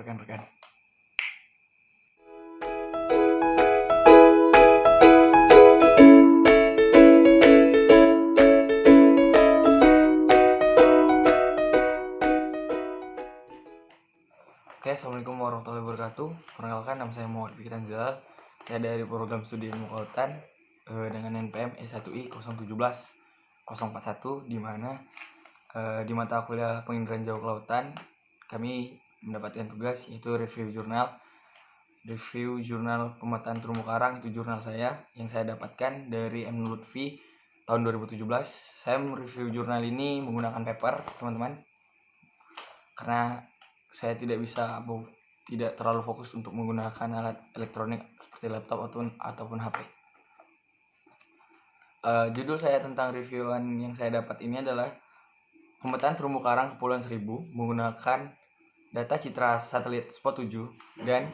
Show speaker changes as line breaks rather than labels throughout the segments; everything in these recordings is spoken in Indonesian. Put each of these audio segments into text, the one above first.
rekan-rekan. Oke, assalamualaikum warahmatullahi wabarakatuh. Perkenalkan, nama saya Muhammad Fikri Tanzil. Saya dari program studi ilmu kelautan dengan NPM E1I 017-041, di mana di mata kuliah penginderaan jauh kelautan kami mendapatkan tugas yaitu review jurnal pemetaan terumbu karang. Itu jurnal saya yang saya dapatkan dari M. Lutfi tahun 2017. Saya mereview jurnal ini menggunakan paper, teman-teman, karena saya tidak terlalu fokus untuk menggunakan alat elektronik seperti laptop ataupun HP. Judul saya tentang reviewan yang saya dapat ini adalah pemetaan terumbu karang Kepulauan Seribu menggunakan data citra satelit Spot 7 dan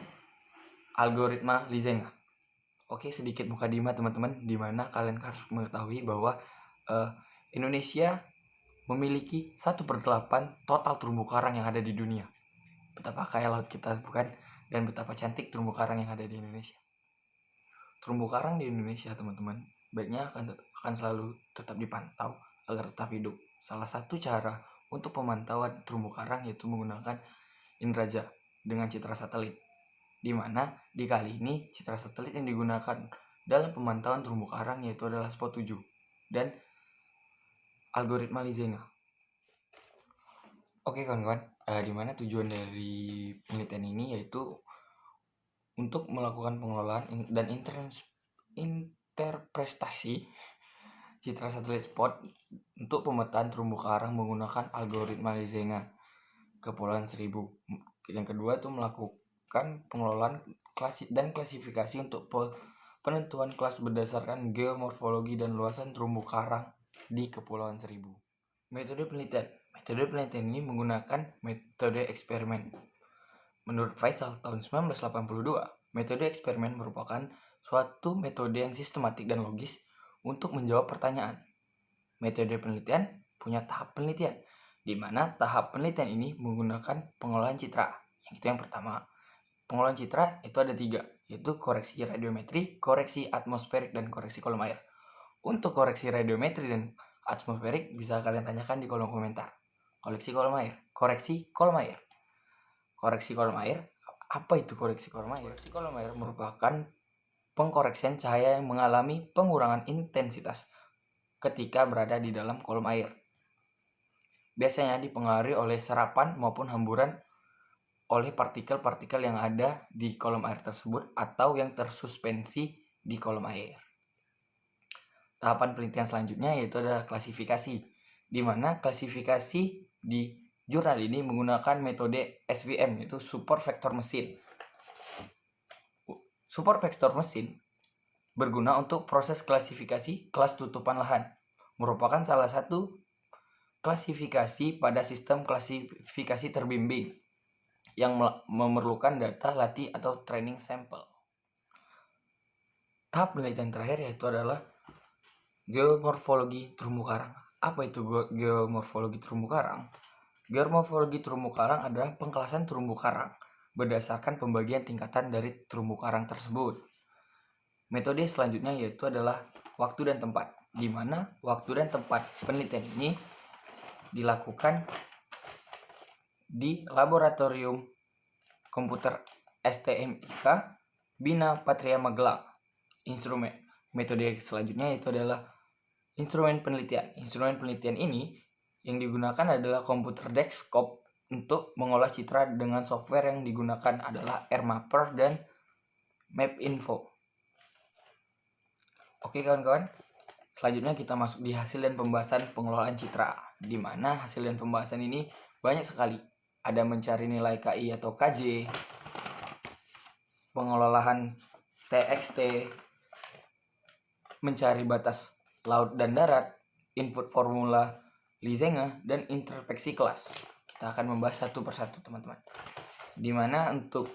algoritma Lizenga. Oke, sedikit mukadimah teman-teman, di mana kalian harus mengetahui bahwa Indonesia memiliki 1/8 total terumbu karang yang ada di dunia. Betapa kaya laut kita, bukan? Dan betapa cantik terumbu karang yang ada di Indonesia. Terumbu karang di Indonesia, teman-teman, baiknya akan selalu tetap dipantau agar tetap hidup. Salah satu cara untuk pemantauan terumbu karang yaitu menggunakan inderaja dengan citra satelit, di mana di kali ini citra satelit yang digunakan dalam pemantauan terumbu karang yaitu adalah Spot 7 dan algoritma Lizenga. Oke kawan-kawan, di mana tujuan dari penelitian ini yaitu untuk melakukan pengelolaan dan interpretasi citra satelit Spot untuk pemetaan terumbu karang menggunakan algoritma Lizenga Kepulauan Seribu. Yang kedua itu melakukan pengelolaan dan klasifikasi untuk penentuan kelas berdasarkan geomorfologi dan luasan terumbu karang di Kepulauan Seribu. Metode penelitian ini menggunakan metode eksperimen. Menurut Faisal tahun 1982, metode eksperimen merupakan suatu metode yang sistematik dan logis untuk menjawab pertanyaan. Metode penelitian punya tahap penelitian, di mana tahap penelitian ini menggunakan pengolahan citra. Yang pertama, pengolahan citra itu ada 3, yaitu koreksi radiometri, koreksi atmosferik, dan koreksi kolom air. Untuk koreksi radiometri dan atmosferik bisa kalian tanyakan di kolom komentar. Koreksi kolom air. Apa itu koreksi kolom air? Koreksi kolom air merupakan pengkoreksian cahaya yang mengalami pengurangan intensitas ketika berada di dalam kolom air. Biasanya dipengaruhi oleh serapan maupun hamburan oleh partikel-partikel yang ada di kolom air tersebut atau yang tersuspensi di kolom air. Tahapan penelitian selanjutnya yaitu adalah klasifikasi, di mana klasifikasi di jurnal ini menggunakan metode SVM, yaitu support vector mesin. Support vector mesin berguna untuk proses klasifikasi kelas tutupan lahan, merupakan salah satu klasifikasi pada sistem klasifikasi terbimbing yang memerlukan data latih atau training sample. Tahap penelitian terakhir yaitu adalah geomorfologi terumbu karang. Apa itu geomorfologi terumbu karang? Geomorfologi terumbu karang adalah pengkelasan terumbu karang berdasarkan pembagian tingkatan dari terumbu karang tersebut. Metode selanjutnya yaitu adalah waktu dan tempat, di mana waktu dan tempat penelitian ini dilakukan di Laboratorium Komputer STMIK Bina Patria Magelang. Metode selanjutnya yaitu adalah instrumen penelitian. Instrumen penelitian ini yang digunakan adalah komputer desktop untuk mengolah citra dengan software yang digunakan adalah AirMapper dan MapInfo. Oke kawan-kawan, selanjutnya kita masuk di hasil dan pembahasan pengelolaan citra, di mana hasil dan pembahasan ini banyak sekali. Ada mencari nilai KI atau KJ, pengelolaan TXT, mencari batas laut dan darat, input formula Lizenga, dan introspeksi kelas. Kita akan membahas satu persatu teman-teman, dimana untuk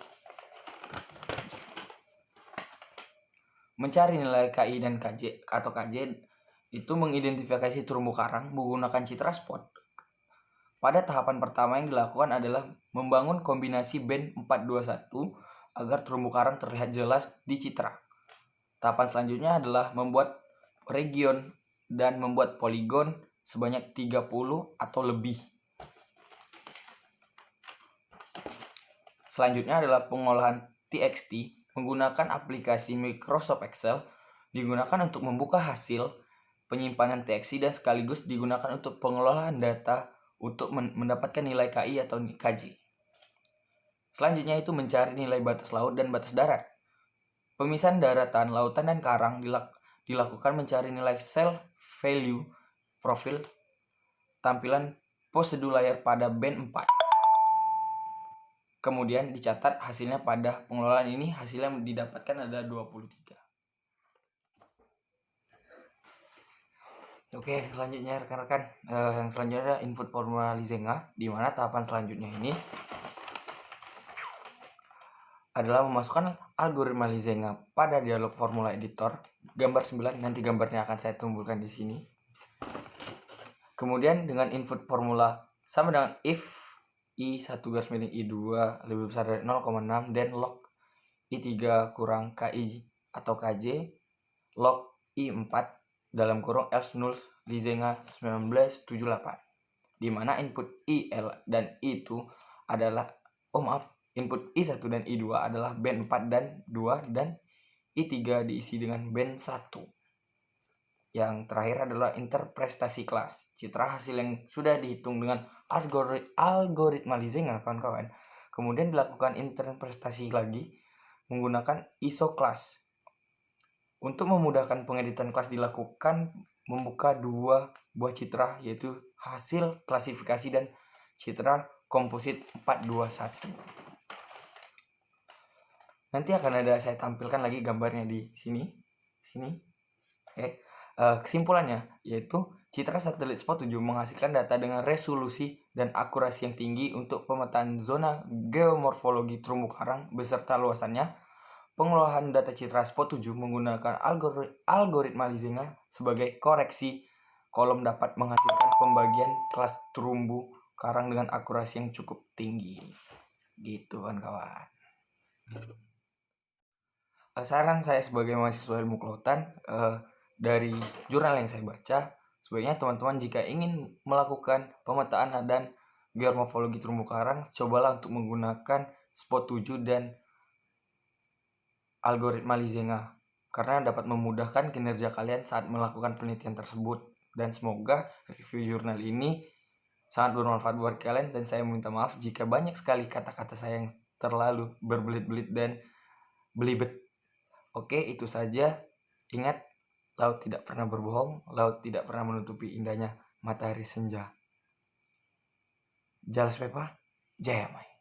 mencari nilai KI dan KJ atau KJ itu mengidentifikasi terumbu karang menggunakan citra spot. Pada tahapan pertama yang dilakukan adalah membangun kombinasi band 421 agar terumbu karang terlihat jelas di citra. Tahapan selanjutnya adalah membuat region dan membuat poligon sebanyak 30 atau lebih. Selanjutnya adalah pengolahan TXT menggunakan aplikasi Microsoft Excel, digunakan untuk membuka hasil penyimpanan TXT dan sekaligus digunakan untuk pengelolaan data untuk mendapatkan nilai KI atau KJ. Selanjutnya itu mencari nilai batas laut dan batas darat. Pemisahan daratan, lautan, dan karang dilakukan mencari nilai self value profil tampilan prosedur layar pada band 4. Kemudian dicatat hasilnya. Pada pengelolaan ini hasilnya didapatkan ada 23. Oke, selanjutnya rekan-rekan, yang selanjutnya adalah input formula Lizenga, di mana tahapan selanjutnya ini adalah memasukkan algoritma Lizenga pada dialog formula editor. Gambar 9, nanti gambarnya akan saya tumbuhkan di sini. Kemudian dengan input formula sama dengan if I1 garis miring I2 lebih besar dari 0,6 dan log I3 kurang KI atau KJ log I4 dalam kurung else nuls Lizenga 1978, di mana input IL dan I2 adalah input I1 dan I2 adalah band 4 dan 2 dan I3 diisi dengan band 1. Yang terakhir adalah interpretasi kelas. Citra hasil yang sudah dihitung dengan algoritma Lizenga, kawan-kawan, kemudian dilakukan interpretasi lagi menggunakan ISO class. Untuk memudahkan pengeditan kelas dilakukan membuka dua buah citra, yaitu hasil klasifikasi dan citra komposit 421. Nanti akan ada saya tampilkan lagi gambarnya di sini. Oke. Kesimpulannya yaitu citra satelit SPOT 7 menghasilkan data dengan resolusi dan akurasi yang tinggi untuk pemetaan zona geomorfologi terumbu karang beserta luasannya. Pengolahan data citra SPOT 7 menggunakan algoritma Lizenga sebagai koreksi kolom dapat menghasilkan pembagian kelas terumbu karang dengan akurasi yang cukup tinggi. Gitu kan kawan. Saran saya sebagai mahasiswa ilmu kelautan, dari jurnal yang saya baca, sebaiknya teman-teman jika ingin melakukan pemetaan dan geomorfologi terumbu karang, cobalah untuk menggunakan SPOT 7 dan algoritma Lizenga, karena dapat memudahkan kinerja kalian saat melakukan penelitian tersebut. Dan semoga review jurnal ini sangat bermanfaat buat kalian, dan saya minta maaf jika banyak sekali kata-kata saya yang terlalu berbelit-belit dan belibet. Oke, itu saja. Ingat, laut tidak pernah berbohong, laut tidak pernah menutupi indahnya matahari senja. Jalas Pepa, Jaya Maya.